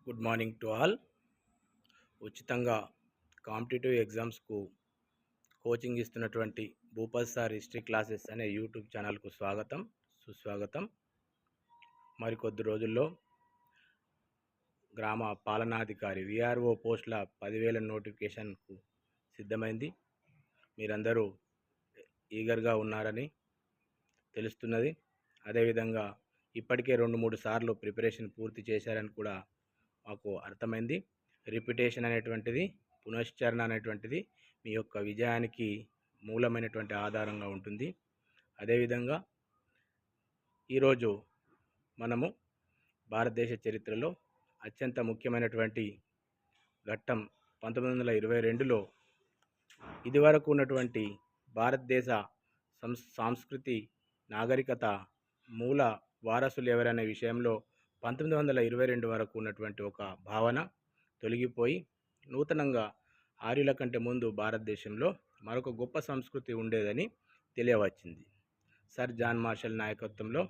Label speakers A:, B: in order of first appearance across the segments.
A: Good morning to all. ఉచితంగా competitive ఎగ్జామ్స్కు coaching ఇస్తున్నటువంటి భూపల్ sir history classes అనే యూట్యూబ్ ఛానల్కు స్వాగతం, సుస్వాగతం. మరికొద్ది రోజుల్లో గ్రామ పాలనాధికారి విఆర్ఓ పోస్టుల 10,000 నోటిఫికేషన్కు సిద్ధమైంది. మీరందరూ ఈగర్గా ఉన్నారని తెలుస్తున్నది. అదేవిధంగా ఇప్పటికే 2-3 సార్లు ప్రిపరేషన్ పూర్తి చేశారని కూడా మాకు అర్థమైంది. రిపిటేషన్ అనేటువంటిది, పునశ్చరణ అనేటువంటిది మీ యొక్క విజయానికి మూలమైనటువంటి ఆధారంగా ఉంటుంది. అదేవిధంగా ఈరోజు మనము భారతదేశ చరిత్రలో అత్యంత ముఖ్యమైనటువంటి ఘట్టం 1922లో ఇదివరకు ఉన్నటువంటి భారతదేశ సంస్కృతి నాగరికత మూల వారసులు ఎవరనే విషయంలో 1922 వరకు ఉన్నటువంటి ఒక భావన తొలగిపోయి నూతనంగా ఆర్యుల కంటే ముందు భారతదేశంలో మరొక గొప్ప సంస్కృతి ఉండేదని తెలియవచ్చింది. సర్ జాన్ మార్షల్ నాయకత్వంలో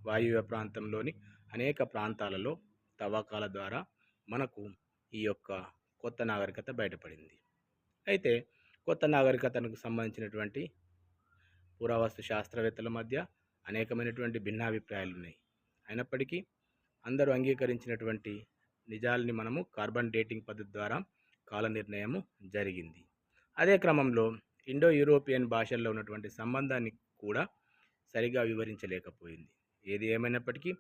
A: వాయువ్య ప్రాంతంలోని అనేక ప్రాంతాలలో తవ్వకాల ద్వారా మనకు ఈ యొక్క కొత్త నాగరికత బయటపడింది. అయితే కొత్త నాగరికతకు సంబంధించినటువంటి పురావస్తు శాస్త్రవేత్తల మధ్య అనేకమైనటువంటి భిన్నాభిప్రాయాలు ఉన్నాయి. అయినప్పటికీ అందరూ అంగీకరించినటువంటి నిజాలని మనము కార్బన్ డేటింగ్ పద్ధతి ద్వారా కాల నిర్ణయము జరిగింది. అదే క్రమంలో ఇండో యూరోపియన్ భాషల్లో ఉన్నటువంటి సంబంధాన్ని కూడా సరిగా వివరించలేకపోయింది. ఏది ఏమైనప్పటికీ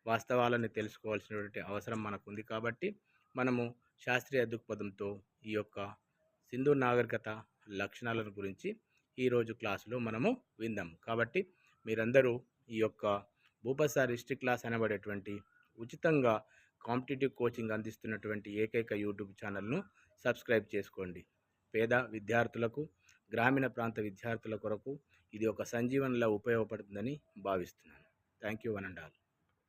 A: వాస్తవాలను తెలుసుకోవాల్సినటువంటి అవసరం మనకు ఉంది. కాబట్టి మనము శాస్త్రీయ దృక్పథంతో ఈ యొక్క సింధు నాగరికత లక్షణాల గురించి ఈరోజు క్లాసులో మనము విందాం. కాబట్టి మీరందరూ ఈ యొక్క భూపల్ సార్ హిస్టరీ క్లాస్ అనబడేటువంటి ఉచితంగా కాంపిటేటివ్ కోచింగ్ అందిస్తున్నటువంటి ఏకైక యూట్యూబ్ ఛానల్ను సబ్స్క్రైబ్ చేసుకోండి. పేద విద్యార్థులకు, గ్రామీణ ప్రాంత విద్యార్థుల కొరకు ఇది ఒక సంజీవనిలా ఉపయోగపడుతుందని భావిస్తున్నాను. Thank you one and all.